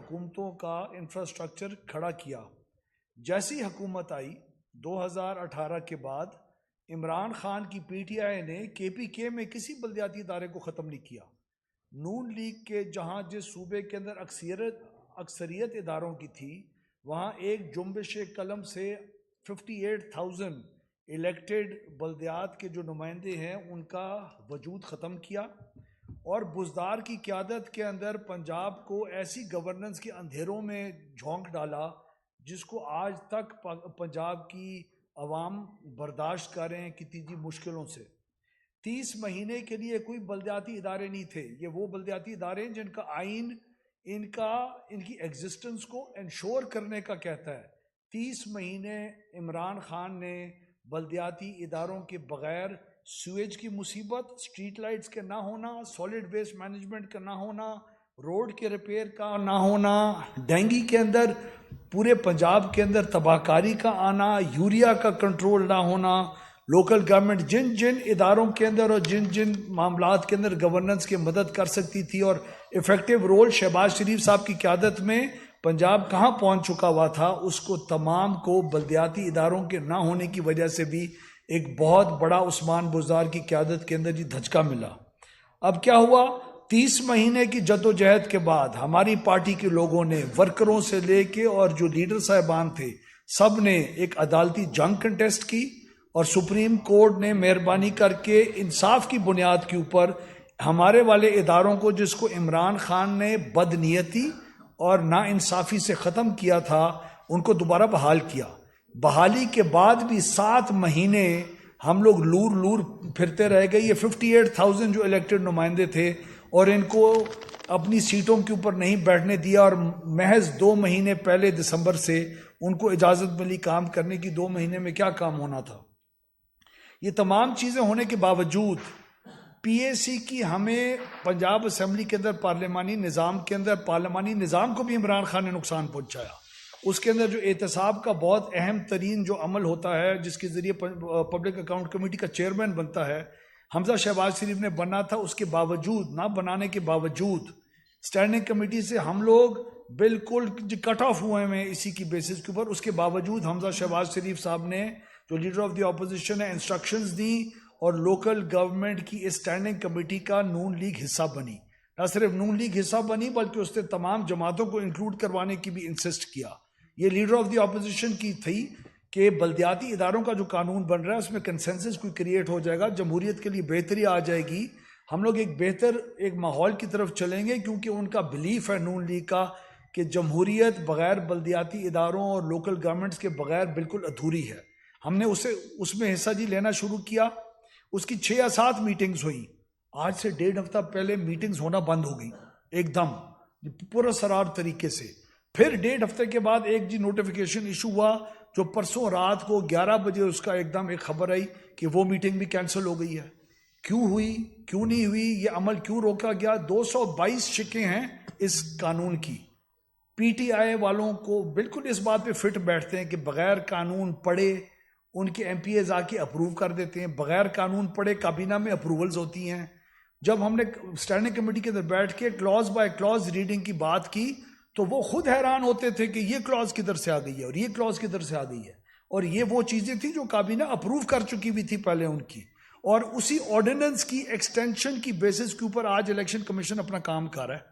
हुकूमतों का इंफ्रास्ट्रक्चर खड़ा किया। जैसी हुकूमत आई 2018 के बाद, इमरान खान की पीटीआई ने केपीके में किसी बल्दियाती इदारे को ख़त्म नहीं किया। नून लीग के जहाँ जिस सूबे के अंदर अक्सरियत इदारों की थी, वहाँ एक जुम्बिश कलम से 58,000 इलेक्टेड बल्दियात के जो नुमाइंदे हैं उनका वजूद ख़त्म किया और बुज़दार की क़यादत के अंदर पंजाब को ऐसी गवर्नेंस के अंधेरों में झोंक डाला जिसको आज तक पंजाब की अवाम बर्दाश्त कर रहे हैं कितनी मुश्किलों से। 30 महीने के लिए कोई बल्दियाती इदारे नहीं थे। ये वो बल्दियाती इदारे हैं जिनका आइन इनकी एग्जिस्टेंस को इंश्योर करने का कहता है। 30 महीने इमरान खान ने बल्दियाती इदारों के बगैर सीवेज की मुसीबत, स्ट्रीट लाइट्स के ना होना, सॉलिड वेस्ट मैनेजमेंट का ना होना, रोड के रिपेयर का ना होना, डेंगू के अंदर पूरे पंजाब के अंदर तबाहकारी का आना, यूरिया का कंट्रोल ना होना, लोकल गवर्नमेंट जिन जिन इदारों के अंदर और जिन जिन मामलात के अंदर गवर्नेंस की मदद कर सकती थी और इफ़ेक्टिव रोल शहबाज शरीफ साहब की क़यादत में पंजाब कहाँ पहुँच चुका हुआ था, उसको तमाम को बल्दियाती इदारों के ना होने की वजह से भी एक बहुत बड़ा उस्मान बुज़दार की क़यादत के अंदर जी धचका मिला। अब क्या हुआ, 30 महीने की जद्दोजहद के बाद हमारी पार्टी के लोगों ने वर्करों से लेके और जो लीडर साहिबान थे सब ने एक अदालती जंग कंटेस्ट की और सुप्रीम कोर्ट ने मेहरबानी करके इंसाफ की बुनियाद के ऊपर हमारे वाले इदारों को, जिसको इमरान खान ने बदनीयती और नाइंसाफ़ी से ख़त्म किया था, उनको दोबारा बहाल किया। बहाली के बाद भी 7 महीने हम लोग लूर फिरते रह गए। ये 58,000 जो इलेक्टेड नुमाइंदे थे और इनको अपनी सीटों के ऊपर नहीं बैठने दिया और महज 2 महीने पहले दिसंबर से उनको इजाज़त मिली काम करने की। 2 महीने में क्या काम होना था। ये तमाम चीज़ें होने के बावजूद पीएसी की हमें पंजाब असम्बली के अंदर पार्लिमानी निज़ाम के अंदर पार्लिमानी निज़ाम को भी इमरान खान ने नुकसान पहुँचाया। उसके अंदर जो एहतसाब का बहुत अहम तरीन जो अमल होता है, जिसके ज़रिए पब्लिक अकाउंट कमेटी का चेयरमैन बनता है, हमजा शहबाज शरीफ ने बनना था। उसके बावजूद, ना बनाने के बावजूद, स्टैंडिंग कमेटी से हम लोग बिल्कुल कट ऑफ हुए हैं इसी की बेसिस के ऊपर। उसके बावजूद हमजा शहबाज शरीफ साहब ने, जो लीडर ऑफ द ऑपोजिशन है, इंस्ट्रक्शंस दी और लोकल गवर्नमेंट की इस स्टैंडिंग कमेटी का नून लीग हिस्सा बनी। न सिर्फ नून लीग हिस्सा बनी बल्कि उसने तमाम जमातों को इंक्लूड करवाने की भी इंसिस्ट किया। ये लीडर ऑफ द ऑपोजिशन की थी कि बल्दियाती इदारों का जो कानून बन रहा है उसमें कंसेंसस कोई क्रिएट हो जाएगा, जमहूरियत के लिए बेहतरी आ जाएगी, हम लोग एक बेहतर एक माहौल की तरफ चलेंगे। क्योंकि उनका बिलीफ है नून लीग का कि जमहूरियत बग़ैर बल्दियाती इदारों और लोकल गवर्नमेंट्स के बग़ैर बिल्कुल अधूरी है। हमने उसमें हिस्सा जी लेना शुरू किया। उसकी 6 या 7 मीटिंग्स हुई। आज से 1.5 हफ्ता पहले मीटिंग्स होना बंद हो गई एकदम पूरा सरार तरीके से। फिर 1.5 हफ्ते के बाद एक जी नोटिफिकेशन इशू हुआ, जो परसों रात को 11 बजे उसका एकदम एक खबर आई कि वो मीटिंग भी कैंसिल हो गई है। क्यों हुई, क्यों नहीं हुई, ये अमल क्यों रोका गया? 222 शिकें हैं इस कानून की। पीटीआई वालों को बिल्कुल इस बात पे फिट बैठते हैं कि बगैर कानून पढ़े उनके एमपीएज आके अप्रूव कर देते हैं, बगैर कानून पढ़े काबीना में अप्रूवल्स होती हैं। जब हमने स्टैंडिंग कमेटी के अंदर बैठ के क्लॉज बाय क्लॉज रीडिंग की बात की तो वो खुद हैरान होते थे कि ये क्लॉज किधर से आ गई है और ये क्लॉज किधर से आ गई है। और ये वो चीज़ें थी जो काबीना अप्रूव कर चुकी हुई थी पहले उनकी, और उसी ऑर्डिनेंस की एक्सटेंशन की बेसिस के ऊपर आज इलेक्शन कमीशन अपना काम कर रहा है।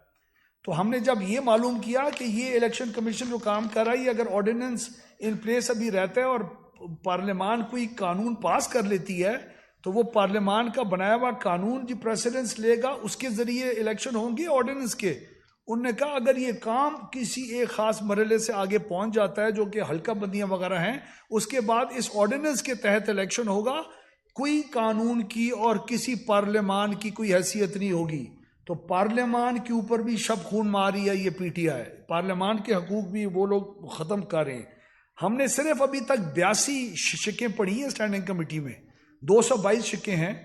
तो हमने जब ये मालूम किया कि ये इलेक्शन कमीशन जो काम कर रहा है, ये अगर ऑर्डिनेंस इन प्लेस अभी रहता है और पार्लियामान कोई कानून पास कर लेती है तो वो पार्लियामान का बनाया हुआ कानून जो प्रेसिडेंस लेगा उसके ज़रिए इलेक्शन होंगे ऑर्डिनेंस के। उन्होंने कहा अगर ये काम किसी एक ख़ास मरहले से आगे पहुंच जाता है, जो कि हल्का बंदियाँ वगैरह हैं, उसके बाद इस ऑर्डिनेंस के तहत इलेक्शन होगा, कोई कानून की और किसी पार्लियामान की कोई हैसियत नहीं होगी। तो पार्लियामान के ऊपर भी शब खून मारी है ये पीटीआई, पार्लियामान के हकूक़ भी वो लोग ख़त्म कर रहे हैं। हमने सिर्फ अभी तक 82 शिकें पढ़ी हैं स्टैंडिंग कमेटी में, 222 शिकें हैं।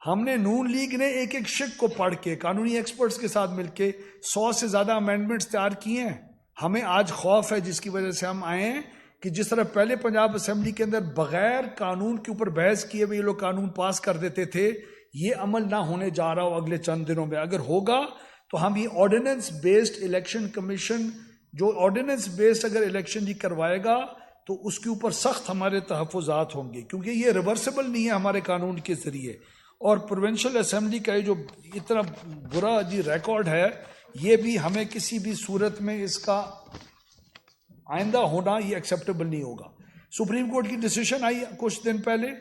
हमने नून लीग ने एक एक शिक को पढ़ के कानूनी एक्सपर्ट्स के साथ मिलके 100 से ज़्यादा अमेंडमेंट्स तैयार किए हैं। हमें आज खौफ है जिसकी वजह से हम आए हैं कि जिस तरह पहले पंजाब असम्बली के अंदर बगैर कानून के ऊपर बहस किए हुए ये लोग कानून पास कर देते थे, ये अमल ना होने जा रहा हो अगले चंद दिनों में। अगर होगा तो हम ये ऑर्डिनेंस बेस्ड इलेक्शन कमीशन जो ऑर्डिनेंस बेस्ड अगर इलेक्शन ही करवाएगा तो उसके ऊपर सख्त हमारे तहफ़्फ़ुज़ात होंगे, क्योंकि ये रिवर्सिबल नहीं है हमारे कानून के ज़रिए। और प्रोविंशियल असम्बली का ये जो इतना बुरा जी रिकॉर्ड है, ये भी हमें किसी भी सूरत में इसका आइंदा होना ये एक्सेप्टेबल नहीं होगा। सुप्रीम कोर्ट की डिसीजन आई कुछ दिन पहले,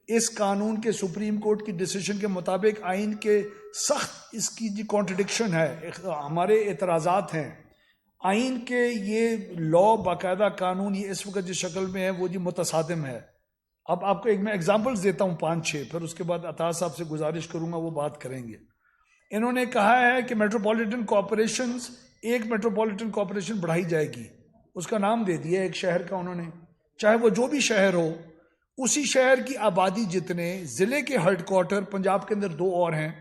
इस कानून के सुप्रीम कोर्ट की डिसीजन के मुताबिक आइन के सख्त इसकी जो कॉन्ट्रडिक्शन है, हमारे एतराज़ात हैं आइन के, ये लॉ बाकायदा कानून ये इस वक्त जिस शक्ल में है वो जी मुतसादिम है। अब आपको एक मैं एग्जांपल्स देता हूँ 5-6, फिर उसके बाद अता साहब से गुजारिश करूँगा वो बात करेंगे। इन्होंने कहा है कि मेट्रोपॉलिटन कॉरपोरेशंस, एक मेट्रोपॉलिटन कॉरपोरेशन बढ़ाई जाएगी, उसका नाम दे दिया एक शहर का उन्होंने, चाहे वो जो भी शहर हो, उसी शहर की आबादी जितने ज़िले के हेडक्वार्टर पंजाब के अंदर 2 और हैं,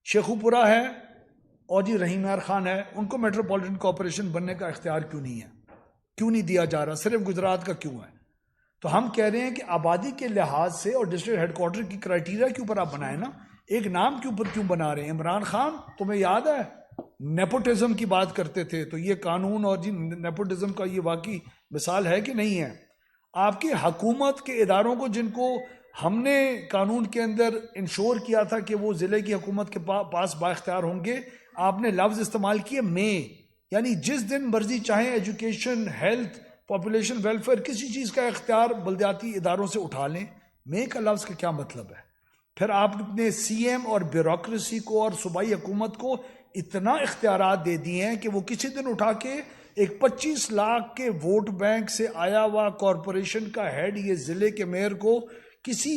शेखुपुरा है और जी रहीम यार खान है, उनको मेट्रोपॉलिटन कॉरपोरेशन बनने का इख्तियार क्यों नहीं है, क्यों नहीं दिया जा रहा, सिर्फ गुजरात का क्यों है? तो हम कह रहे हैं कि आबादी के लिहाज से और डिस्ट्रिक्ट हेडक्वार्टर की क्राइटेरिया के ऊपर आप बनाए ना, एक नाम के ऊपर क्यों बना रहे हैं? इमरान खान, तुम्हें याद है नेपोटिज्म की बात करते थे, तो ये कानून और जी नेपोटिज्म का ये वाकई मिसाल है कि नहीं है? आपकी हुकूमत के इदारों को जिनको हमने कानून के अंदर इंश्योर किया था कि वो ज़िले की हुकूमत के पास बाख्तियार होंगे, आपने लफ्ज़ इस्तेमाल किए में, यानी जिस दिन मर्जी चाहे एजुकेशन, हेल्थ, पॉपुलेशन वेलफेयर, किसी चीज़ का इख्तियार बल्दियाती इदारों से उठा लें। में का लफ्ज़ का क्या मतलब है? फिर आपने CM और ब्यूरोक्रेसी को और सूबाई हुकूमत को इतना इख्तियारात दे दिए हैं कि वो किसी दिन उठा के एक 25 लाख के वोट बैंक से आया हुआ कॉरपोरेशन का हेड, ये ज़िले के मेयर को किसी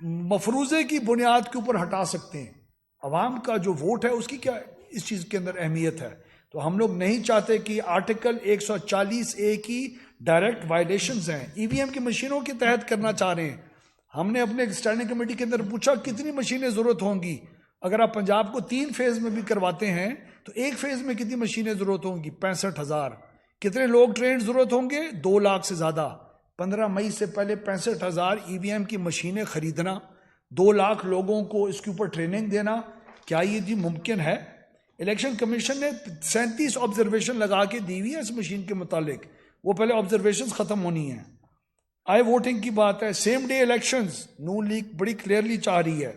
मफरूज़े की बुनियाद के ऊपर हटा सकते हैं। अवाम का जो वोट है उसकी क्या इस चीज़ के अंदर अहमियत है? तो हम लोग नहीं चाहते कि आर्टिकल 140A की डायरेक्ट वायलेशंस हैं, EVM की मशीनों के तहत करना चाह रहे हैं। हमने अपने स्टैंडिंग कमेटी के अंदर पूछा कितनी मशीनें ज़रूरत होंगी, अगर आप पंजाब को 3 फेज़ में भी करवाते हैं तो एक फेज़ में कितनी मशीनें ज़रूरत होंगी? 65,000। कितने लोग ट्रेन ज़रूरत होंगे? 2 लाख से ज़्यादा। 15 मई से पहले 65,000 EVM की मशीनें ख़रीदना, 2 लाख लोगों को इसके ऊपर ट्रेनिंग देना, क्या ये जी मुमकिन है? इलेक्शन कमीशन ने 37 ऑब्जर्वेशन लगा के दी हुई है इस मशीन के मुतालिक, वो पहले ऑब्जर्वेशन ख़त्म होनी है। आई वोटिंग की बात है, सेम डे इलेक्शंस नून लीग बड़ी क्लियरली चाह रही है।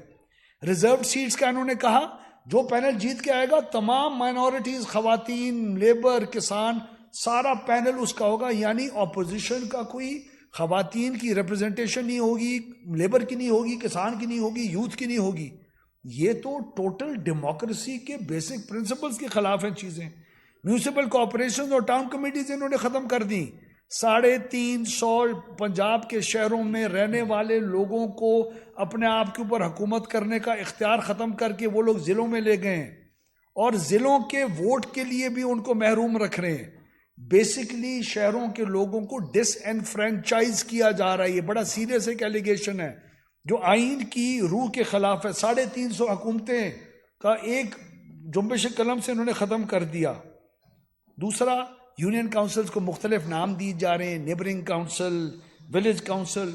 रिजर्व सीट्स का इन्होंने कहा जो पैनल जीत के आएगा तमाम माइनॉरिटीज, खवातीन, लेबर, किसान, सारा पैनल उसका होगा, यानी ऑपोजिशन का कोई खवातीन की रिप्रेजेंटेशन नहीं होगी, लेबर की नहीं होगी, किसान की नहीं होगी, यूथ की नहीं होगी। ये तो टोटल डेमोक्रेसी के बेसिक प्रिंसिपल्स के खिलाफ हैं चीज़ें। म्यूनिसिपल कॉरपोरेशन और टाउन कमेटीज इन्होंने ख़त्म कर दी। 350 पंजाब के शहरों में रहने वाले लोगों को अपने आप के ऊपर हुकूमत करने का इख्तियार ख़त्म करके वो लोग ज़िलों में ले गए और ज़िलों के वोट के लिए भी उनको महरूम रख रहे हैं। बेसिकली शहरों के लोगों को डिसएनफ्रेंचाइज किया जा रहा है। ये बड़ा सीरियस एक एलिगेशन है जो आइन की रूह के ख़िलाफ़ है। 350 हुकूमतें का एक जुम्बिश कलम से इन्होंने ख़त्म कर दिया। दूसरा, यूनियन काउंसिल्स को मुख्तलिफ नाम दिए जा रहे हैं, नेबरिंग काउंसिल, विलेज काउंसिल।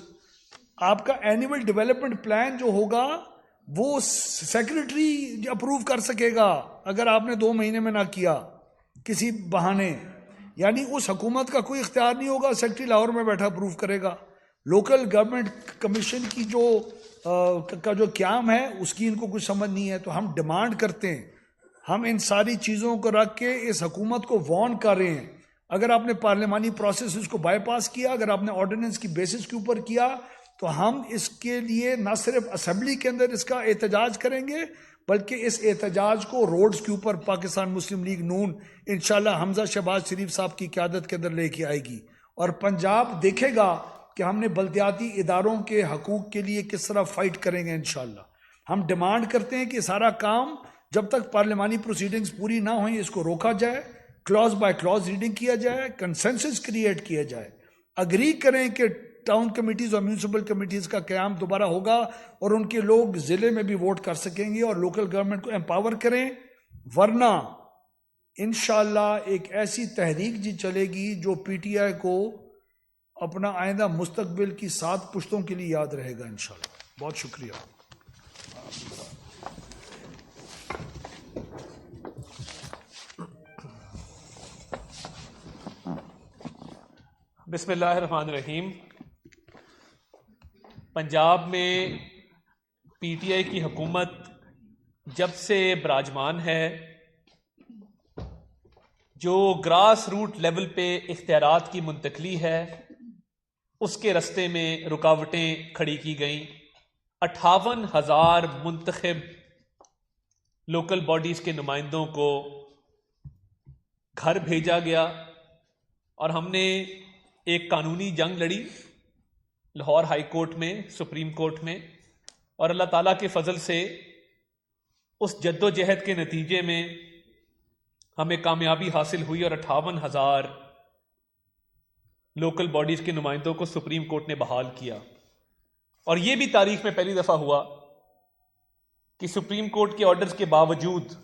आपका एनुअल डेवलपमेंट प्लान जो होगा वो सेक्रेटरी अप्रूव कर सकेगा अगर आपने 2 महीने में ना किया किसी बहाने, यानी उस हुकूमत का कोई इख्तियार नहीं होगा, सेक्रेटरी लाहौर में बैठा अप्रूव करेगा। लोकल गवर्नमेंट कमीशन की जो क्याम है उसकी इनको कुछ समझ नहीं है। तो हम डिमांड करते हैं, हम इन सारी चीज़ों को रख के इस हुकूमत को वार्न कर रहे हैं, अगर आपने पार्लियामानी प्रोसेस को बाईपास किया, अगर आपने ऑर्डिनेंस की बेसिस के ऊपर किया, तो हम इसके लिए न सिर्फ असम्बली के अंदर इसका एहतजाज करेंगे बल्कि इस एहतजाज को रोड्स के ऊपर पाकिस्तान मुस्लिम लीग नून इंशाल्लाह हमजा शहबाज शरीफ साहब की क़यादत के अंदर लेके आएगी और पंजाब देखेगा कि हमने बल्दियाती इदारों के हकूक़ के लिए किस तरह फ़ाइट करेंगे इंशाल्लाह। हम डिमांड करते हैं कि सारा काम जब तक पार्लियामानी प्रोसीडिंग्स पूरी ना हों इसको रोका जाए, क्लॉज बाय क्लॉज रीडिंग किया जाए, कंसेंसस क्रिएट किया जाए, अग्री करें कि टाउन कमेटीज़ और म्यूनसिपल कमेटीज़ का क़याम दोबारा होगा और उनके लोग ज़िले में भी वोट कर सकेंगे और लोकल गवर्नमेंट को एम्पावर करें। वरना इंशाल्लाह एक ऐसी तहरीक जी चलेगी जो PTI को अपना आइंदा मुस्तकबिल की 7 पुश्तों के लिए याद रहेगा इंशाल्लाह। बहुत शुक्रिया। बिस्मिल्लाहिर्रहमानिर्रहीम। पंजाब में पीटीआई की हुकूमत जब से विराजमान है, जो ग्रास रूट लेवल पे इख्तियारात की मुंतकली है, उसके रस्ते में रुकावटें खड़ी की गईं। 58,000 मुंतखब लोकल बॉडीज़ के नुमाइंदों को घर भेजा गया और हमने एक कानूनी जंग लड़ी लाहौर हाई कोर्ट में, सुप्रीम कोर्ट में, और अल्लाह ताला के फजल से उस जद्दोजहद के नतीजे में हमें कामयाबी हासिल हुई और 58,000 लोकल बॉडीज़ के नुमाइंदों को सुप्रीम कोर्ट ने बहाल किया। और यह भी तारीख में पहली दफ़ा हुआ कि सुप्रीम कोर्ट के ऑर्डर्स के बावजूद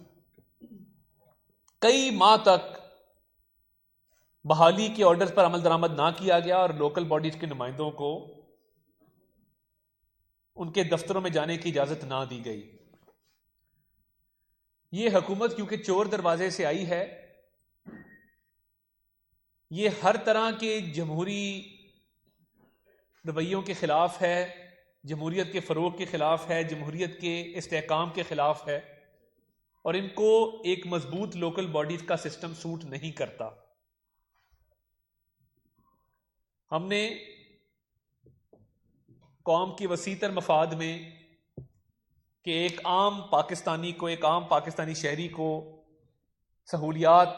कई माह तक बहाली के ऑर्डर्स पर अमल दरामद ना किया गया और लोकल बॉडीज के नुमाइंदों को उनके दफ्तरों में जाने की इजाजत ना दी गई। यह हुकूमत क्योंकि चोर दरवाजे से आई है, यह हर तरह के जमहूरी रवैयों के खिलाफ है, जमहूरियत के फरोग के खिलाफ है, जमहूरियत के इस्तेहकाम के खिलाफ है, और इनको एक मजबूत लोकल बॉडीज का सिस्टम सूट नहीं करता। हमने कौम की वसीतर मफाद में कि एक आम पाकिस्तानी को, एक आम पाकिस्तानी शहरी को सहूलियात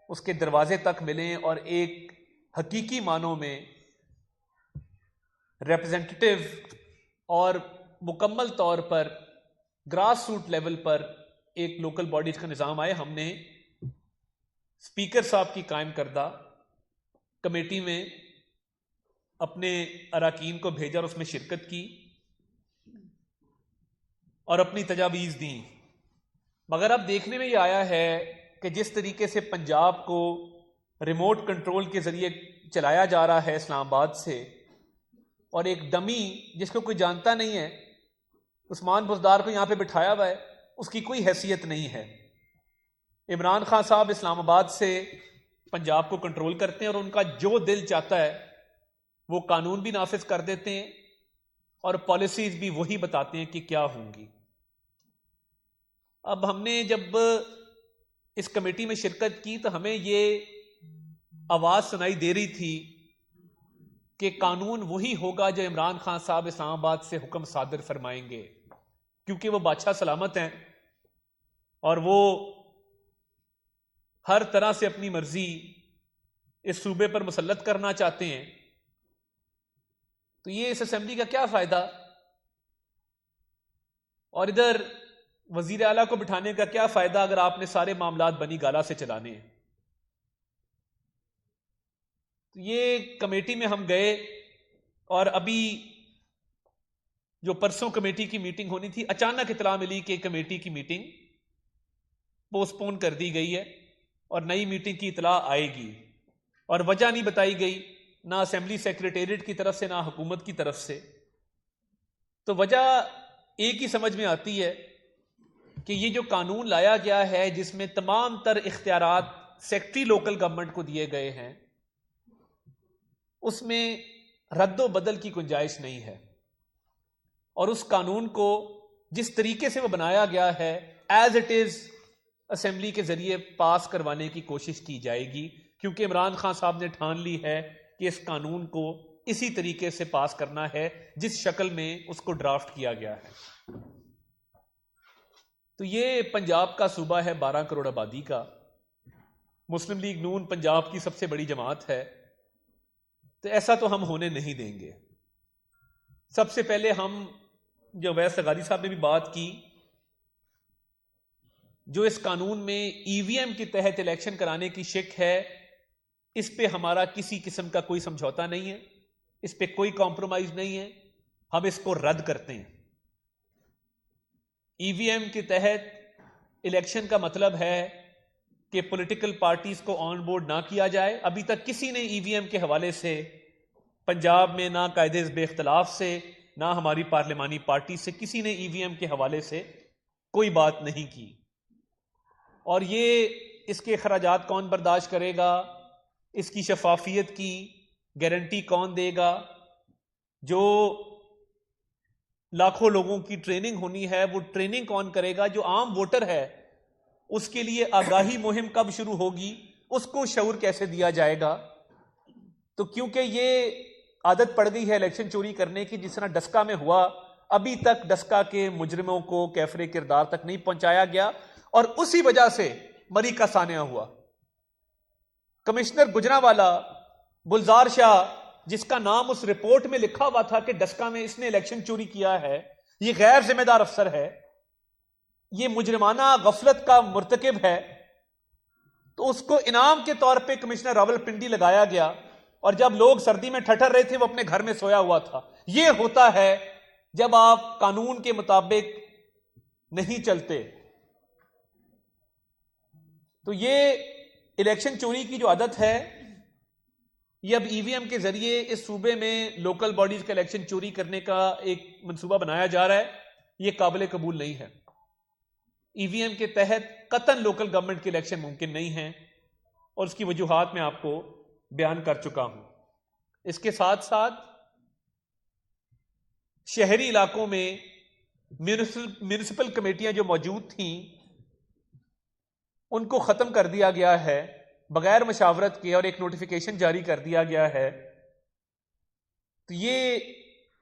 उसके दरवाजे तक मिलें और एक हकीकी मानों में रिप्रेजेंटेटिव और मुकम्मल तौर पर ग्रास रूट लेवल पर एक लोकल बॉडीज का निज़ाम आए, हमने स्पीकर साहब की कायम करदा कमेटी में अपने अरकान को भेजा और उसमें शिरकत की और अपनी तजावीज़ दी। मगर अब देखने में यह आया है कि जिस तरीके से पंजाब को रिमोट कंट्रोल के ज़रिए चलाया जा रहा है इस्लामाबाद से, और एक डमी जिसको कोई जानता नहीं है, उस्मान बुज़दार को यहाँ पे बिठाया हुआ है, उसकी कोई हैसियत नहीं है। इमरान खान साहब इस्लामाबाद से पंजाब को कंट्रोल करते हैं और उनका जो दिल चाहता है वो कानून भी नाफिज कर देते हैं और पॉलिसीज भी वही बताते हैं कि क्या होंगी। अब हमने जब इस कमेटी में शिरकत की तो हमें ये आवाज सुनाई दे रही थी कि कानून वही होगा जो इमरान खान साहब इस्लामाबाद से हुक्म सादर फरमाएंगे, क्योंकि वो बादशाह सलामत हैं और वो हर तरह से अपनी मर्जी इस सूबे पर मुसल्लत करना चाहते हैं। तो ये इस असेंबली का क्या फायदा, और इधर वजीर आला को बिठाने का क्या फायदा अगर आपने सारे मामलात बनी गाला से चलाने हैं। तो ये कमेटी में हम गए और अभी जो परसों कमेटी की मीटिंग होनी थी, अचानक इतला मिली कि कमेटी की मीटिंग पोस्टपोन कर दी गई है और नई मीटिंग की इतला आएगी, और वजह नहीं बताई गई, ना असेंबली सेक्रेटेरिएट की तरफ से ना हुकूमत की तरफ से। तो वजह एक ही समझ में आती है कि ये जो कानून लाया गया है जिसमें तमाम तर इख्तियारात सेक्रेटरी लोकल गवर्नमेंट को दिए गए हैं, उसमें रद्दो बदल की गुंजाइश नहीं है, और उस कानून को जिस तरीके से वो बनाया गया है एज इट इज असेंबली के जरिए पास करवाने की कोशिश की जाएगी, क्योंकि इमरान खान साहब ने ठान ली है कि इस कानून को इसी तरीके से पास करना है जिस शक्ल में उसको ड्राफ्ट किया गया है। तो ये पंजाब का सूबा है 12 करोड़ आबादी का, मुस्लिम लीग नून पंजाब की सबसे बड़ी जमात है, तो ऐसा तो हम होने नहीं देंगे। सबसे पहले हम, जो वैस गाजी साहब ने भी बात की, जो इस कानून में ईवीएम के तहत इलेक्शन कराने की शिक है, इस पे हमारा किसी किस्म का कोई समझौता नहीं है, इस पे कोई कॉम्प्रोमाइज नहीं है, हम इसको रद्द करते हैं। ईवीएम के तहत इलेक्शन का मतलब है कि पॉलिटिकल पार्टीज को ऑन बोर्ड ना किया जाए। अभी तक किसी ने ईवीएम के हवाले से पंजाब में, ना कायदे बेख्तलाफ से, ना हमारी पार्लिमानी पार्टी से किसी ने ईवीएम के हवाले से कोई बात नहीं की। और ये इसके खराजात कौन बर्दाश्त करेगा, इसकी शफाफियत की गारंटी कौन देगा, जो लाखों लोगों की ट्रेनिंग होनी है वो ट्रेनिंग कौन करेगा, जो आम वोटर है उसके लिए आगाही मुहिम कब शुरू होगी, उसको शऊर कैसे दिया जाएगा। तो क्योंकि ये आदत पड़ गई है इलेक्शन चोरी करने की, जिस तरह डस्का में हुआ, अभी तक डस्का के मुजरिमों को कैफरे किरदार तक नहीं पहुंचाया गया और उसी वजह से मरी का सानिया हुआ। कमिश्नर गुजरांवाला गुलजार शाह, जिसका नाम उस रिपोर्ट में लिखा हुआ था कि डस्का में इसने इलेक्शन चोरी किया है, ये गैर जिम्मेदार अफसर है, ये मुजरिमाना गफलत का मुर्तकिब है, तो उसको इनाम के तौर पे कमिश्नर रावलपिंडी लगाया गया और जब लोग सर्दी में ठठर रहे थे वो अपने घर में सोया हुआ था। यह होता है जब आप कानून के मुताबिक नहीं चलते। तो ये इलेक्शन चोरी की जो आदत है, ये अब ईवीएम के जरिए इस सूबे में लोकल बॉडीज का इलेक्शन चोरी करने का एक मंसूबा बनाया जा रहा है, ये काबिल कबूल नहीं है। ईवीएम के तहत कतन लोकल गवर्नमेंट के इलेक्शन मुमकिन नहीं है और उसकी वजूहात मैं आपको बयान कर चुका हूं। इसके साथ साथ शहरी इलाकों में म्यूनिसिपल कमेटियां जो मौजूद थीं उनको खत्म कर दिया गया है बगैर मशावरत के और एक नोटिफिकेशन जारी कर दिया गया है। तो ये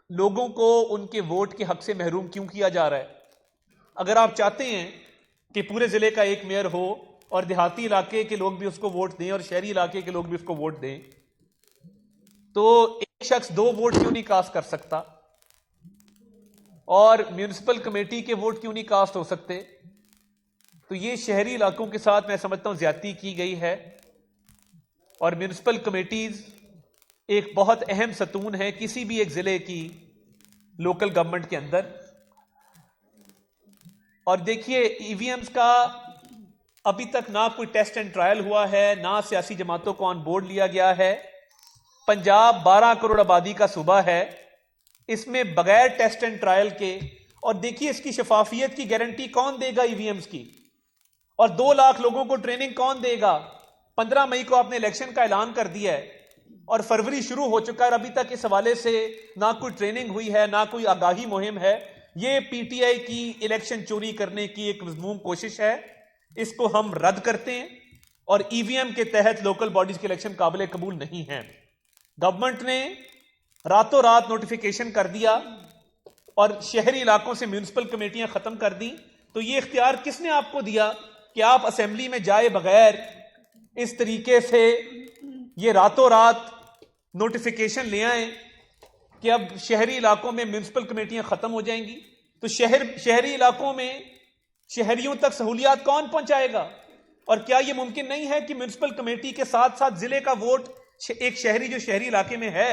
लोगों को उनके वोट के हक से महरूम क्यों किया जा रहा है? अगर आप चाहते हैं कि पूरे जिले का एक मेयर हो और देहाती इलाके के लोग भी उसको वोट दें और शहरी इलाके के लोग भी उसको वोट दें, तो एक शख्स 2 वोट क्यों नहीं कास्ट कर सकता और म्यूनिसिपल कमेटी के वोट क्यों नहीं कास्ट हो सकते? तो ये शहरी इलाकों के साथ मैं समझता हूं ज्यादती की गई है और म्यूनिसिपल कमेटीज एक बहुत अहम सतून है किसी भी एक जिले की लोकल गवर्नमेंट के अंदर। और देखिए, ईवीएम्स का अभी तक ना कोई टेस्ट एंड ट्रायल हुआ है, ना सियासी जमातों को ऑन बोर्ड लिया गया है। पंजाब 12 करोड़ आबादी का सूबा है, इसमें बगैर टेस्ट एंड ट्रायल के, और देखिए इसकी शफाफियत की गारंटी कौन देगा ईवीएम्स की, और 2 लाख लोगों को ट्रेनिंग कौन देगा? 15 मई को आपने इलेक्शन का ऐलान कर दिया है और फरवरी शुरू हो चुका है, अभी तक इस हवाले से ना कोई ट्रेनिंग हुई है, ना कोई आगाही मुहिम है। ये पीटीआई की इलेक्शन चोरी करने की एक मज़मूम कोशिश है, इसको हम रद्द करते हैं और ईवीएम के तहत लोकल बॉडीज के इलेक्शन काबिल कबूल नहीं है। गवर्नमेंट ने रातों रात नोटिफिकेशन कर दिया और शहरी इलाकों से म्यूनिसिपल कमेटियां खत्म कर दी। तो ये इख्तियार किसने आपको दिया कि आप असेंबली में जाए बगैर इस तरीके से ये रातों रात नोटिफिकेशन ले आए कि अब शहरी इलाकों में म्यूनिसिपल कमेटियां खत्म हो जाएंगी? तो शहरी इलाकों में शहरियों तक सहूलियात कौन पहुंचाएगा? और क्या यह मुमकिन नहीं है कि म्यूनिसिपल कमेटी के साथ साथ जिले का वोट एक शहरी जो शहरी इलाके में है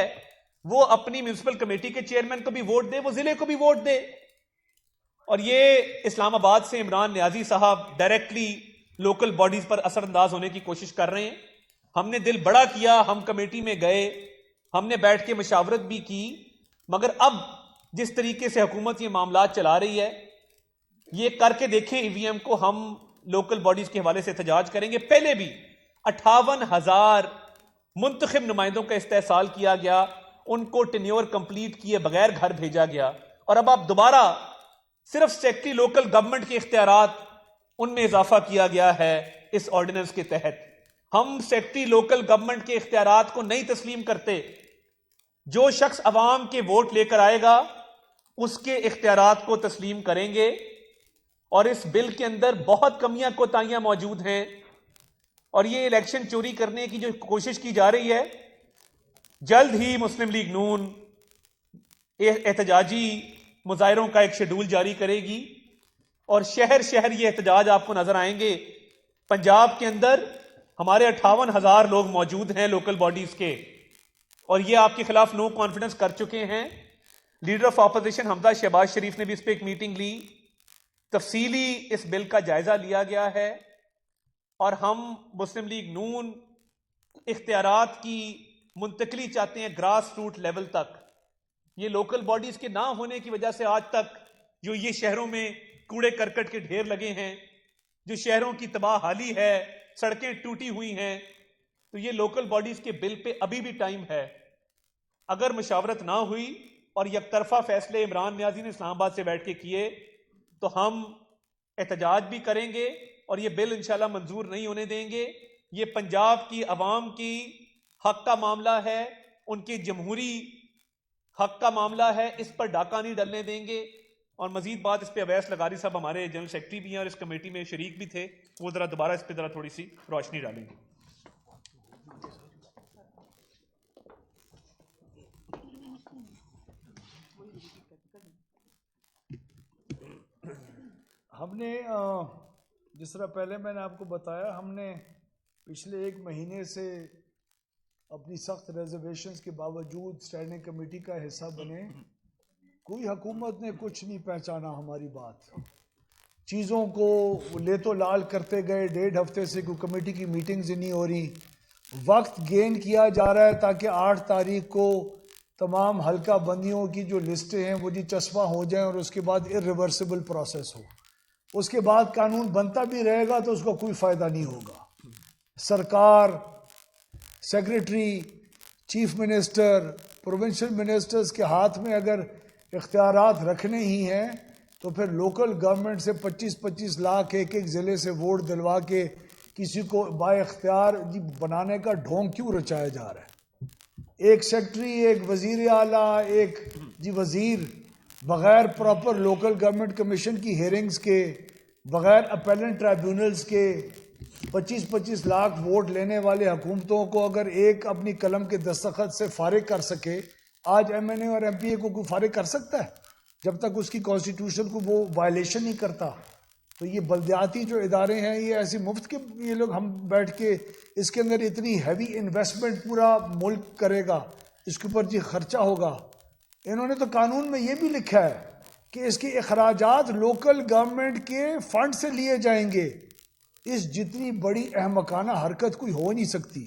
वो अपनी म्यूनिसिपल कमेटी के चेयरमैन को भी वोट दे, वो जिले को भी वोट दे? और ये इस्लामाबाद से इमरान नियाजी साहब डायरेक्टली लोकल बॉडीज पर असरअंदाज होने की कोशिश कर रहे हैं। हमने दिल बड़ा किया, हम कमेटी में गए, हमने बैठ के मशावरत भी की, मगर अब जिस तरीके से हुकूमत ये मामला चला रही है, ये करके देखें ईवीएम को, हम लोकल बॉडीज के हवाले से एहतजाज करेंगे। पहले भी 58,000 मुंतखब नुमाइंदों का इस्तेहसाल किया गया, उनको टेन्योर कंप्लीट किए बगैर घर भेजा गया, और अब आप दोबारा सिर्फ सेक्रेटरी लोकल गवर्नमेंट के इख्तियारात उनमें इजाफा किया गया है इस ऑर्डिनेंस के तहत। हम सेक्रेटरी लोकल गवर्नमेंट के इख्तियारात को नहीं तस्लीम करते। जो शख्स अवाम के वोट लेकर आएगा उसके इख्तियारात को तस्लीम करेंगे, और इस बिल के अंदर बहुत कमियां कोताहियां मौजूद हैं। और ये इलेक्शन चोरी करने की जो कोशिश की जा रही है, जल्द ही मुस्लिम लीग नून एहतजाजी मुजाहिरों का एक शेड्यूल जारी करेगी और शहर शहर ये एहतजाज आपको नजर आएंगे। पंजाब के अंदर हमारे 58,000 लोग मौजूद हैं लोकल बॉडीज के, और ये आपके खिलाफ नो कॉन्फिडेंस कर चुके हैं। Leader of opposition Hamza Shahbaz Sharif ने भी इस पर एक मीटिंग ली, तफसीली इस बिल का जायजा लिया गया है, और हम मुस्लिम लीग नून इख्तियारात की मुंतकली चाहते हैं ग्रास रूट लेवल तक। ये लोकल बॉडीज के ना होने की वजह से आज तक जो ये शहरों में कूड़े करकट के ढेर लगे हैं, जो शहरों की तबाह हाली है, सड़कें टूटी हुई हैं, तो ये लोकल बॉडीज के बिल पे अभी भी टाइम है। अगर मुशावरत ना हुई और यकतरफा फैसले इमरान नियाजी ने इस्लामाबाद से बैठ के किए तो हम एहतजाज भी करेंगे और ये बिल इंशाल्लाह मंजूर नहीं होने देंगे। ये पंजाब की अवाम की हक का मामला है, उनके जमहूरी हक का मामला है, इस पर डाका नहीं डलने देंगे। और मजीद बात इस पे अवैस लगारी साहब हमारे जनरल सेक्रेटरी भी हैं और इस कमेटी में शरीक भी थे, वो ज़रा दोबारा इस पे ज़रा थोड़ी सी रोशनी डालेंगे। हमने जिस तरह पहले मैंने आपको बताया, हमने पिछले 1 महीने से अपनी सख्त रिजर्वेशंस के बावजूद स्टैंडिंग कमेटी का हिस्सा बने। कोई हुकूमत ने कुछ नहीं पहचाना हमारी बात, चीज़ों को ले तो लाल करते गए। 1.5 हफ्ते से कोई कमेटी की मीटिंग्स ही नहीं हो रही। वक्त गेन किया जा रहा है ताकि 8 तारीख को तमाम हल्का बंदियों की जो लिस्टें हैं वो जी चस्पा हो जाएं और उसके बाद इरिवर्सिबल प्रोसेस हो। उसके बाद कानून बनता भी रहेगा तो उसका कोई फ़ायदा नहीं होगा। सरकार, secretary, chief minister, provincial ministers के हाथ में अगर इख्तियारात रखने ही हैं तो फिर लोकल गवर्नमेंट से 25-25 लाख एक ज़िले से वोट दिलवा के किसी को बाइख्तियार जी बनाने का ढोंग क्यों रचाया जा रहा है। एक सेक्रेटरी, एक वजीर आला, एक जी वजीर बग़ैर प्रॉपर लोकल गवर्नमेंट कमीशन की हेयरिंग्स के, बग़ैर अपेलेंट ट्राइब्यूनल्स के 25-25 लाख वोट लेने वाले हुकूमतों को अगर एक अपनी कलम के दस्तखत से फारिग कर सके, आज MNA और MPA को कोई फारिग कर सकता है जब तक उसकी कॉन्स्टिट्यूशन को वो वायलेशन नहीं करता। तो ये बल्दियाती जो इदारे हैं ये ऐसी मुफ्त के, ये लोग हम बैठ के इसके अंदर इतनी हैवी इन्वेस्टमेंट पूरा मुल्क करेगा, इसके ऊपर जी खर्चा होगा। इन्होंने तो कानून में ये भी लिखा है कि इसके अखराजात लोकल गवर्नमेंट के फंड से लिए जाएंगे। इस जितनी बड़ी अहमकाना हरकत कोई हो नहीं सकती।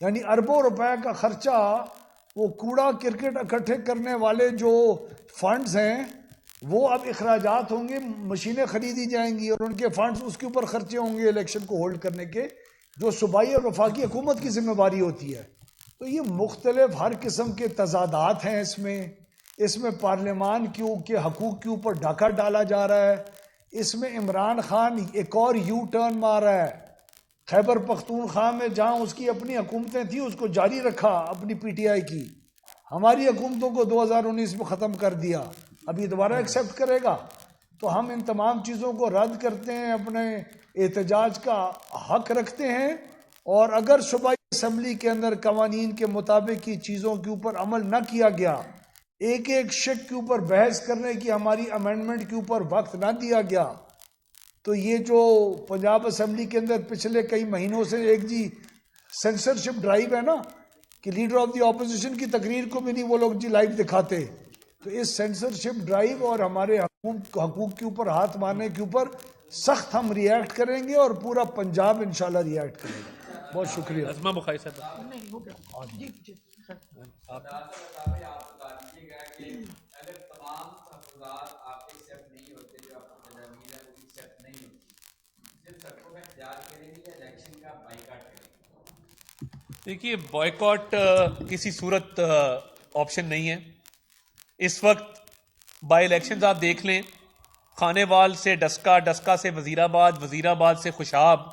यानी अरबों रुपए का खर्चा वो कूड़ा क्रिकेट इकट्ठे करने वाले जो फंड्स हैं वो अब अखराजात होंगे, मशीनें खरीदी जाएंगी और उनके फंड्स उसके ऊपर खर्चे होंगे इलेक्शन को होल्ड करने के, जो सूबाई और वफाकी हुकूमत की जिम्मेवारी होती है। तो ये मुख्तलिफ हर किस्म के तजादात हैं इसमें पार्लियामान के हकूक़ के ऊपर डाका डाला जा रहा है। इसमें इमरान खान एक और यू टर्न मार रहा है। खैबर पख्तूनख्वा में जहाँ उसकी अपनी हुकूमतें थी उसको जारी रखा अपनी PTI की, हमारी हुकूमतों को 2019 में ख़त्म कर दिया, अब ये दोबारा एक्सेप्ट करेगा। तो हम इन तमाम चीज़ों को रद्द करते हैं, अपने एहतजाज का हक रखते हैं। और अगर सूबाई असम्बली के अंदर कवानीन के मुताबिक की चीज़ों के ऊपर अमल न किया गया, एक एक शिक के ऊपर बहस करने की हमारी अमेंडमेंट के ऊपर वक्त ना दिया गया, तो ये जो पंजाब असम्बली के अंदर पिछले कई महीनों से एक जी सेंसरशिप ड्राइव है ना कि लीडर ऑफ द ऑपोजिशन की तकरीर को भी नहीं वो लोग जी लाइव दिखाते, तो इस सेंसरशिप ड्राइव और हमारे हकूक़ के ऊपर हाथ मारने के ऊपर सख्त हम रिएक्ट करेंगे और पूरा पंजाब इंशाल्लाह रिएक्ट करेगा। बहुत शुक्रिया। अज़मा बुखारी साहब, देखिए बॉयकॉट किसी सूरत ऑप्शन नहीं है इस वक्त। बाई इलेक्शंस आप देख लें, खानेवाल से डस्का, डस्का से वजीराबाद, वजीराबाद से खुशाब,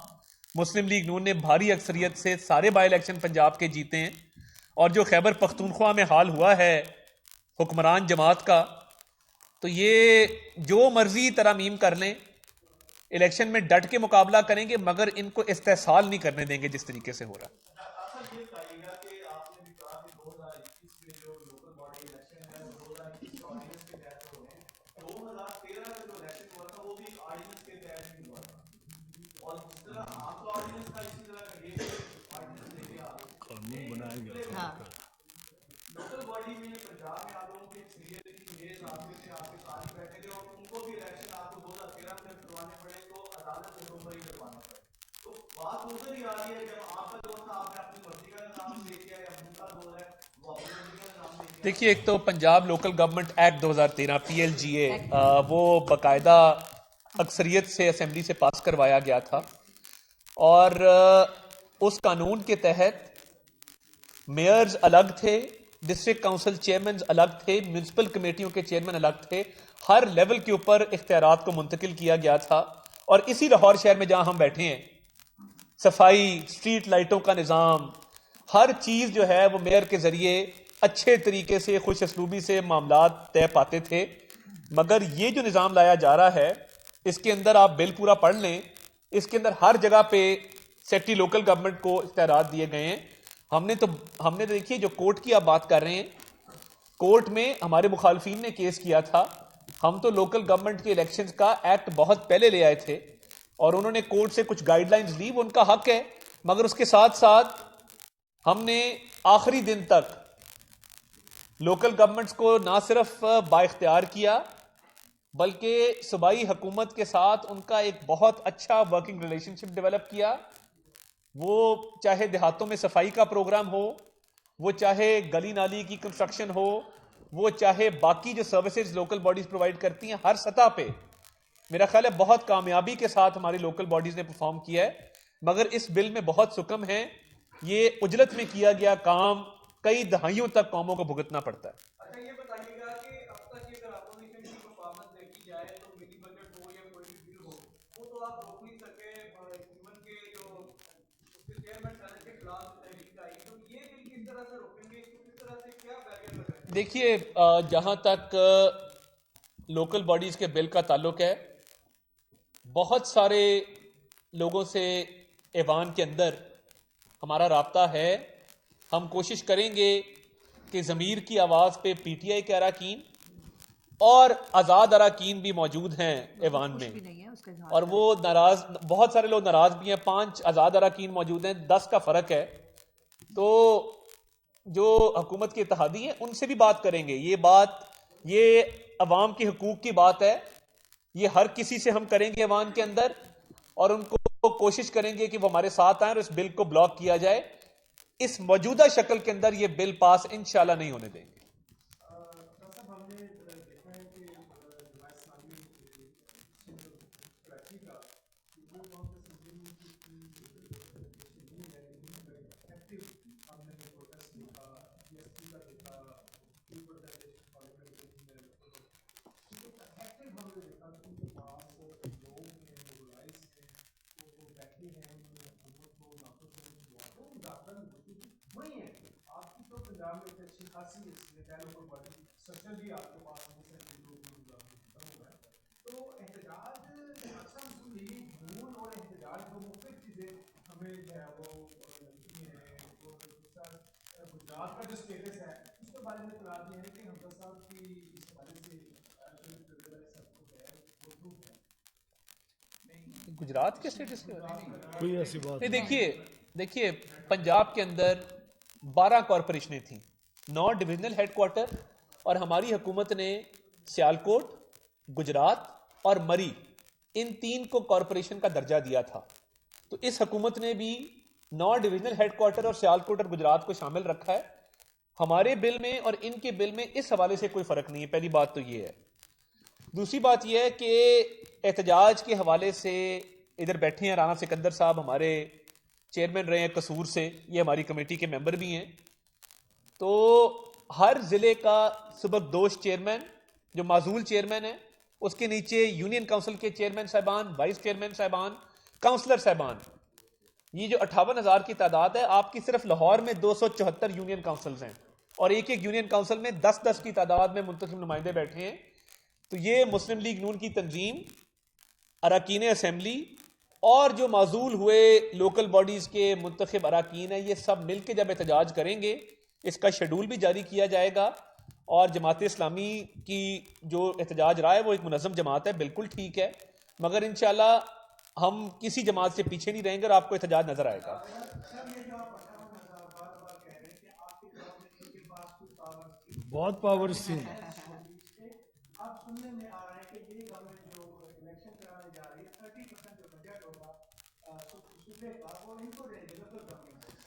मुस्लिम लीग नून ने भारी अक्सरियत से सारे बाई इलेक्शन पंजाब के जीते हैं। और जो खैबर पख्तूनख्वा में हाल हुआ है हुक्मरान जमात का, तो ये जो मर्जी तरमीम कर लें, इलेक्शन में डट के मुकाबला करेंगे मगर इनको इस्तेहसाल नहीं करने देंगे जिस तरीके से हो रहा है। देखिए, एक तो Punjab local government act 2013 PLGA वो बाकायदा अक्सरियत से असेंबली से पास करवाया गया था और उस कानून के तहत मेयर्स अलग थे, डिस्ट्रिक्ट काउंसिल चेयरमैन अलग थे, म्यूनसिपल कमेटियों के चेयरमैन अलग थे, हर लेवल के ऊपर इख्तियारात को मुंतकिल किया गया था। और इसी लाहौर शहर में जहां हम बैठे हैं, सफाई, स्ट्रीट लाइटों का निज़ाम, हर चीज़ जो है वो मेयर के ज़रिए अच्छे तरीके से खुश असलूबी से मामला तय पाते थे। मगर ये जो निज़ाम लाया जा रहा है, इसके अंदर आप बिल पूरा पढ़ लें, इसके अंदर हर जगह पे सेक्रेटरी लोकल गवर्नमेंट को इख्तियारात दिए गए हैं। हमने तो देखिए, जो कोर्ट की आप बात कर रहे हैं, कोर्ट में हमारे मुखालफिन ने केस किया था। हम तो लोकल गवर्नमेंट के इलेक्शंस का एक्ट बहुत पहले ले आए थे और उन्होंने कोर्ट से कुछ गाइडलाइंस ली, वो उनका हक है। मगर उसके साथ साथ हमने आखिरी दिन तक लोकल गवर्नमेंट्स को ना सिर्फ बाइख्तियार किया, बल्कि सूबाई हुकूमत के साथ उनका एक बहुत अच्छा वर्किंग रिलेशनशिप डेवलप किया। वो चाहे देहातों में सफाई का प्रोग्राम हो, वो चाहे गली नाली की कंस्ट्रक्शन हो, वो चाहे बाकी जो सर्विसेज लोकल बॉडीज प्रोवाइड करती हैं, हर सतह पे मेरा ख्याल है बहुत कामयाबी के साथ हमारी लोकल बॉडीज ने परफॉर्म किया है। मगर इस बिल में बहुत सुकम है, ये उजलत में किया गया काम कई दहाइयों तक कौमों को भुगतना पड़ता है। अच्छा, ये बताइएगा कि अब तक की अगर अपोजिशन की परफॉर्मेंस देखी जाए तो मिनी बजट हो या कोई भी बिल हो, वो तो आप रोक नहीं सके। इवन के जो उसके चेयरमैन सेनेट के खिलाफ तहरीक आई, तो ये बिल किस तरह से रोकेंगे, इसको किस तरह से क्या बैरियर लगाएंगे? देखिए, जहां तक लोकल बॉडीज के बिल का ताल्लुक है, बहुत सारे लोगों से ऐवान के अंदर हमारा राब्ता है। हम कोशिश करेंगे कि ज़मीर की आवाज़ पे पीटीआई के अरकान और आज़ाद अरकान भी मौजूद हैं ऐवान में, और वो नाराज, बहुत सारे लोग नाराज भी हैं। 5 आज़ाद अरकान मौजूद हैं, 10 का फ़र्क है। तो जो हुकूमत के इत्तेहादी हैं उनसे भी बात करेंगे। ये अवाम के हकूक़ की बात है, ये हर किसी से हम करेंगे ऐवान के अंदर, और उनको कोशिश करेंगे कि वो हमारे साथ आए और इस बिल को ब्लॉक किया जाए। इस मौजूदा शक्ल के अंदर ये बिल पास इंशाल्लाह नहीं होने देंगे। गुजरात का जो स्टेटस है उसके बारे में इतला दिया है कि हमजा साहब की इस हवाले से गुजरात के स्टेटस के कोई ऐसी बात नहीं। देखिए, पंजाब के अंदर 12 कॉरपोरेशनें थी, 9 डिविजनल हेडक्वार्टर, और हमारी हुकूमत ने सियालकोट, गुजरात और मरी, इन 3 को कॉरपोरेशन का दर्जा दिया था। तो इस हुकूमत ने भी 9 डिविजनल हेडक्वार्टर और सियालकोट और गुजरात को शामिल रखा है। हमारे बिल में और इनके बिल में इस हवाले से कोई फ़र्क नहीं है। पहली बात तो ये है। दूसरी बात यह है कि एहतजाज के हवाले से इधर बैठे हैं राना सिकंदर साहब, हमारे चेयरमैन रहे हैं कसूर से, ये हमारी कमेटी के मेंबर भी हैं। तो हर ज़िले का सुबकदोश चेयरमैन, जो माजूल चेयरमैन है, उसके नीचे यूनियन काउंसिल के चेयरमैन साहबान, वाइस चेयरमैन साहबान, काउंसलर साहबान, ये जो 58,000 की तादाद है, आपकी सिर्फ लाहौर में 274 यूनियन काउंसिल्स हैं, और एक एक यूनियन काउंसिल में 10-10 की तादाद में मुंतखब नुमाइंदे बैठे हैं। तो ये मुस्लिम लीग नून की तंजीम, अरकान असेंबली और जो माजूल हुए लोकल बॉडीज़ के मुंतखब अरकान है, ये सब मिल के जब एहतजाज करेंगे, इसका शेड्यूल भी जारी किया जाएगा। और जमात इस्लामी की जो एहतजाज रहा है वो एक मुनज़्ज़म जमात है, बिल्कुल ठीक है, मगर इंशाल्लाह हम किसी जमात से पीछे नहीं रहेंगे और आपको एहतजाज नजर आएगा। बहुत पावर्स थी।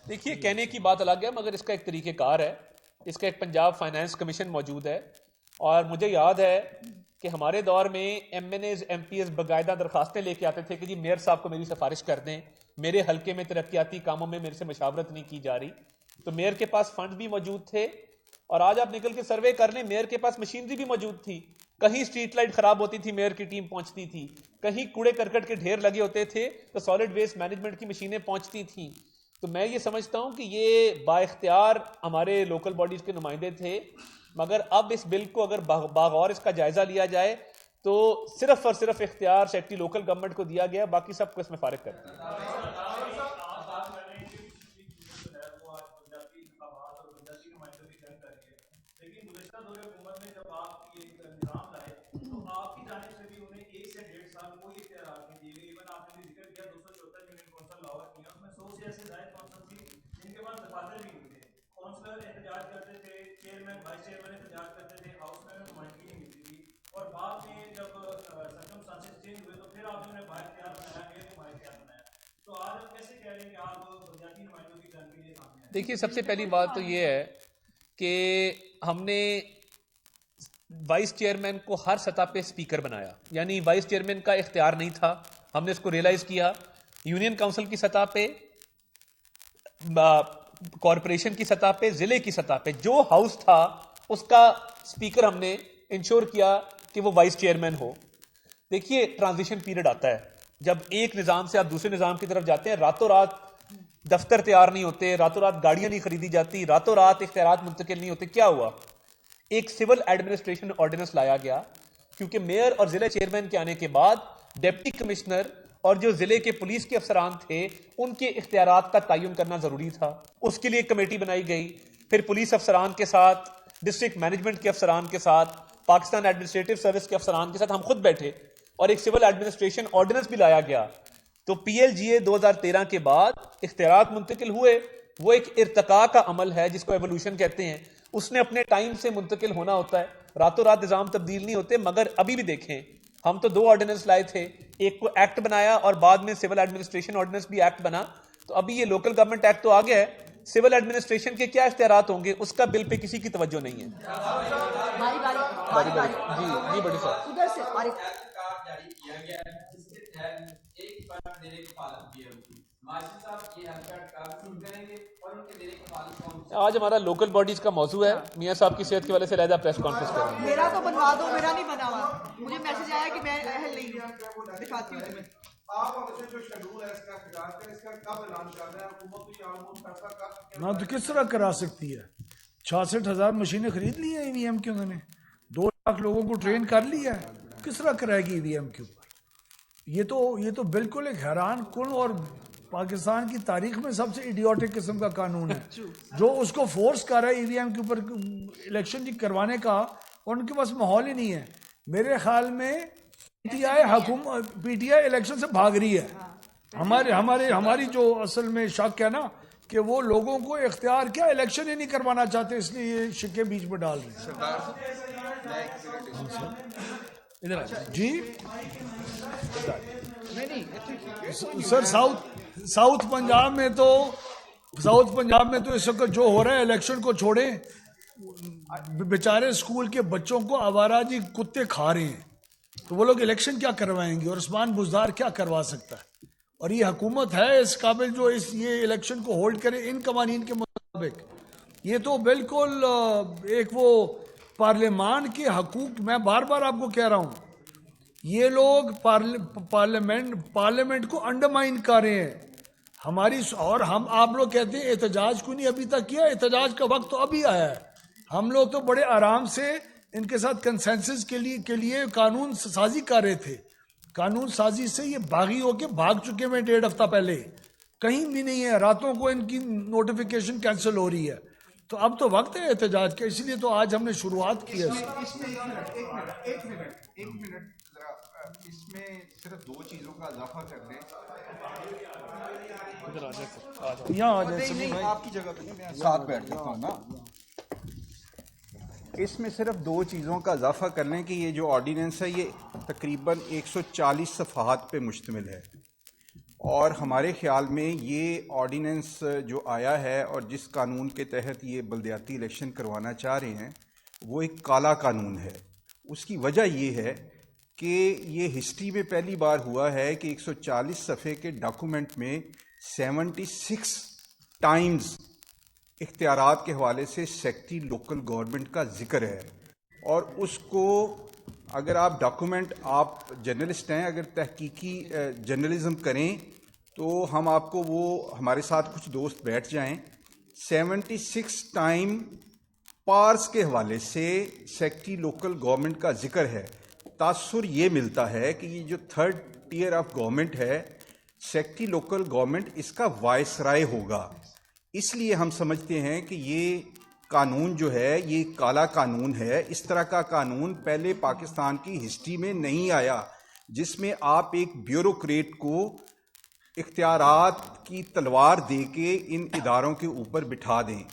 देखिए, कहने की बात अलग है, मगर इसका एक तरीक़ेकार है। इसका एक पंजाब फाइनेंस कमीशन मौजूद है, और मुझे याद है कि हमारे दौर में MNAs MPs बाकायदा दरखास्तें लेके आते थे कि जी मेयर साहब को मेरी सिफारिश कर दें, मेरे हल्के में तरक्याती कामों में मेरे से मशावरत नहीं की जा रही। तो मेयर के पास फंड भी मौजूद थे और आज आप निकल के सर्वे कर लें, मेयर के पास मशीनरी भी मौजूद थी, कहीं स्ट्रीट लाइट खराब होती थी मेयर की टीम पहुंचती थी, कहीं कूड़े करकट के ढेर लगे होते थे तो सॉलिड वेस्ट मैनेजमेंट की मशीनें पहुंचती थी। तो मैं ये समझता हूं कि ये बाइख्तियार हमारे लोकल बॉडीज के नुमाइंदे थे, मगर अब इस बिल को अगर बागौर इसका जायजा लिया जाए तो सिर्फ और सिर्फ इख्तियार सेक्रेटरी लोकल गवर्नमेंट को दिया गया, बाकी सबको इसमें फारिग कर दिया। देखिए, सबसे पहली बात तो ये है कि हमने वाइस चेयरमैन को हर सतह पे स्पीकर बनाया, यानी वाइस चेयरमैन का इख्तियार नहीं था, हमने इसको रियलाइज किया। यूनियन काउंसिल की सतह पे, कॉरपोरेशन की सतह पे, जिले की सतह पे जो हाउस था उसका स्पीकर हमने इंश्योर किया कि वो वाइस चेयरमैन हो। देखिए, ट्रांजिशन पीरियड आता है, जब एक निज़ाम से आप दूसरे निज़ाम की तरफ जाते हैं, रातों रात दफ्तर तैयार नहीं होते, रातों रात गाड़ियां नहीं खरीदी जाती, रातों रात इख्तियारात मुंतकिल नहीं होते। क्या हुआ? एक सिविल एडमिनिस्ट्रेशन ऑर्डिनेंस लाया गया, क्योंकि मेयर और जिला चेयरमैन के आने के बाद डिप्टी कमिश्नर और जो जिले के पुलिस के अफसरान थे उनके इख्तियारात का तयन करना जरूरी था। उसके लिए कमेटी बनाई गई, फिर पुलिस अफसरान के साथ, डिस्ट्रिक्ट मैनेजमेंट के अफसरान के साथ, पाकिस्तान एडमिनिस्ट्रेटिव सर्विस के अफसरान के साथ हम खुद बैठे और एक सिविल एडमिनिस्ट्रेशन ऑर्डिनेंस भी लाया गया। तो PLGA 2013 के बाद इख्तियारात मुंतकिल हुए, वो एक इर्तका का अमल है जिसको एवोल्यूशन कहते हैं, उसने अपने टाइम से मुंतकिल होना होता है, रातों रात निज़ाम तब्दील नहीं होते। मगर अभी भी देखें, हम तो 2 ऑर्डिनेंस लाए थे, एक को एक्ट बनाया और बाद में सिविल एडमिनिस्ट्रेशन ऑर्डिनेंस भी एक्ट बना। तो अभी ये लोकल गवर्नमेंट एक्ट तो आ गया है, सिविल एडमिनिस्ट्रेशन के क्या इख्तियारात होंगे उसका बिल पे किसी की तवज्जो नहीं है। जी बड़ी साहब, उधर से आज हमारा लोकल बॉडीज का मौजू है, मियां साहब की सेहत के वाले से रहता प्रेस कॉन्फ्रेंस करेंगे। मेरा तो बनवा दो, मेरा नहीं बना हुआ, मुझे मैसेज आया कि मैं अहल नहीं हूं, दिखाती हूं तुम्हें। आप अपने जो शेड्यूल है इसका खिलाफ है, इसका कब ऐलान कर रहे हैं हुकूमत को? आलमोस्ट फैसला कर ना तो किस तरह करा सकती है? 66,000 मशीनें खरीद ली हैं EVM की, उन्होंने 2 लाख लोगों को ट्रेन कर लिया है, किस तरह कराएगी EVM के ऊपर? ये तो बिल्कुल एक हैरान कुन और पाकिस्तान की तारीख में सबसे इडियोटिक किस्म का कानून है, जो उसको फोर्स कर रहा है EVM के ऊपर इलेक्शन करवाने का, और उनके पास माहौल ही नहीं है। मेरे ख्याल में PTI इलेक्शन से भाग रही है। हमारी जो असल में शक है ना कि वो लोगों को इख्तियार क्या इलेक्शन ही नहीं करवाना चाहते, इसलिए ये शिक्के बीच में डाल रहे हैं। इधर जी सर, साउथ पंजाब में तो इस वक्त जो हो रहा है, इलेक्शन को छोड़े, बेचारे स्कूल के बच्चों को आवारा जी कुत्ते खा रहे हैं, तो वो लोग इलेक्शन क्या करवाएंगे? और उस्मान बुज़दार क्या करवा सकता है? और ये हुकूमत है इस काबिल जो ये इलेक्शन को होल्ड करे इन कवानीन के मुताबिक? ये तो बिल्कुल एक वो पार्लियामान के हकूक, मैं बार बार आपको कह रहा हूँ, ये लोग पार्लियामेंट को अंडरमाइन कर रहे हैं हमारी। और आप लोग कहते हैं एहतजाज को नहीं अभी तक किया, एहतजाज का वक्त तो अभी आया है। हम लोग तो बड़े आराम से इनके साथ कंसेंसस के लिए कानून साजी कर रहे थे। कानून साजी से ये बागी होके भाग चुके हैं 1.5 हफ्ता पहले, कहीं भी नहीं है, रातों को इनकी नोटिफिकेशन कैंसिल हो रही है। तो अब तो वक्त है एहतजाज का, इसलिए तो आज हमने शुरुआत की है। एक मिनट इसमें सिर्फ 2 चीजों का इजाफा कर दें। यहाँ आ जाए, आपकी जगह पे नहीं, मैं साथ बैठ सकता हूँ ना। इसमें सिर्फ 2 चीज़ों का इजाफा कर लें कि ये जो ऑर्डिनेंस है ये तकरीबन 140 सफ़हात पे मुश्तमिल है, और हमारे ख्याल में ये ऑर्डिनेंस जो आया है और जिस कानून के तहत ये बल्दियाती इलेक्शन करवाना चाह रहे हैं वो एक काला कानून है। उसकी वजह ये है कि ये हिस्ट्री में पहली बार हुआ है कि 140 सफ़े के डॉक्यूमेंट में 76 टाइम्स इख्तियारात के हवाले से सेक्रेटरी लोकल गवर्नमेंट का जिक्र है, और उसको अगर आप डॉक्यूमेंट, आप जर्नलिस्ट हैं, अगर तहकीकी जर्नलिज्म करें तो हम आपको वो, हमारे साथ कुछ दोस्त बैठ जाएं, 76 टाइम पार्स के हवाले से सेक्रेटरी लोकल गवर्नमेंट का जिक्र है। तासुर ये मिलता है कि ये जो थर्ड टियर ऑफ गवर्नमेंट है, सेक्रेटरी लोकल गवर्नमेंट इसका वायसराय होगा। इसलिए हम समझते हैं कि ये कानून जो है ये काला कानून है। इस तरह का कानून पहले पाकिस्तान की हिस्ट्री में नहीं आया, जिसमें आप एक ब्यूरोक्रेट को इख्तियारात की तलवार दे के इन इदारों के ऊपर बिठा दें।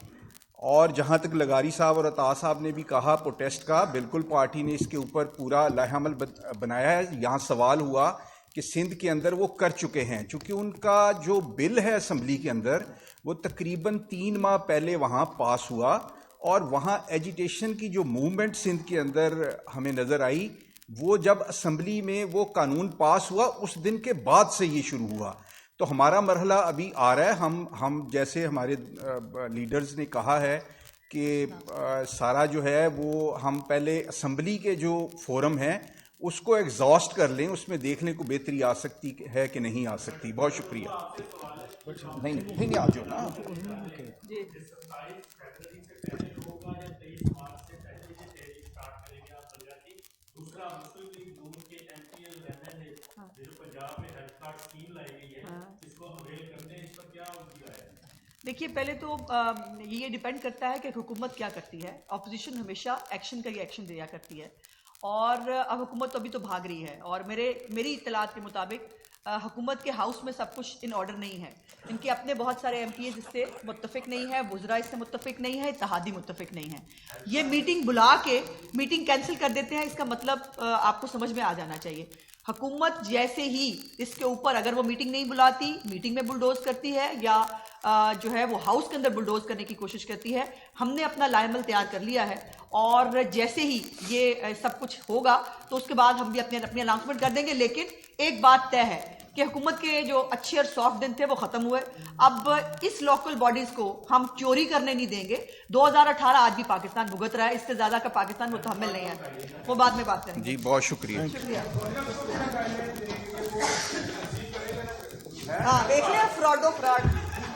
और जहाँ तक लगारी साहब और अता साहब ने भी कहा प्रोटेस्ट का, बिल्कुल पार्टी ने इसके ऊपर पूरा लाहेअमल बनाया है। यहाँ सवाल हुआ कि सिंध के अंदर वो कर चुके हैं, चूँकि उनका जो बिल है असम्बली के अंदर वो तकरीबन 3 माह पहले वहाँ पास हुआ, और वहाँ एजिटेशन की जो मूवमेंट सिंध के अंदर हमें नज़र आई, वो जब असम्बली में वो कानून पास हुआ उस दिन के बाद से ये शुरू हुआ। तो हमारा मरहला अभी आ रहा है। हम जैसे हमारे लीडर्स ने कहा है कि सारा जो है वो हम पहले असम्बली के जो फोरम है उसको एग्जॉस्ट कर लें, उसमें देखने को बेहतरी आ सकती है कि नहीं आ सकती। बहुत शुक्रिया। नहीं आ जाओ ना। दूसरा मुस्लिम लीग नून के एमपी जो पंजाब में हेल्थ कार्ड स्कीम लाई गई है, इसको अवेल करते हैं, इस पर क्या उनकी राय है? देखिए, पहले तो ये डिपेंड करता है कि हुकूमत क्या करती है। ऑपोजिशन हमेशा एक्शन का एक्शन दिया करती है, और अब हुकूमत तो अभी तो भाग रही है, और मेरी इत्तलात के मुताबिक हुकूमत के हाउस में सब कुछ इन ऑर्डर नहीं है। इनके अपने बहुत सारे एमपीएस इससे मुत्तफिक नहीं है, वुज़रा इससे मुत्तफिक नहीं है, इत्तेहादी मुत्तफिक नहीं है। ये मीटिंग बुला के मीटिंग कैंसिल कर देते हैं, इसका मतलब आपको समझ में आ जाना चाहिए। हुकूमत जैसे ही इसके ऊपर, अगर वो मीटिंग नहीं बुलाती, मीटिंग में बुलडोज करती है, या जो है वो हाउस के अंदर बुलडोज करने की कोशिश करती है। हमने अपना लाइमल तैयार कर लिया है, और जैसे ही ये सब कुछ होगा तो उसके बाद हम भी अपनी अनाउंसमेंट कर देंगे। लेकिन एक बात तय है कि हुकूमत के जो अच्छे और सॉफ्ट दिन थे वो ख़त्म हुए। अब इस लोकल बॉडीज़ को हम चोरी करने नहीं देंगे। 2018 आज भी पाकिस्तान भुगत रहा है, इससे ज़्यादा का पाकिस्तान मुतहम्मिल नहीं है। वो बाद में बात करेंगे। जी बहुत शुक्रिया। हाँ, देख लिया फ्रॉड।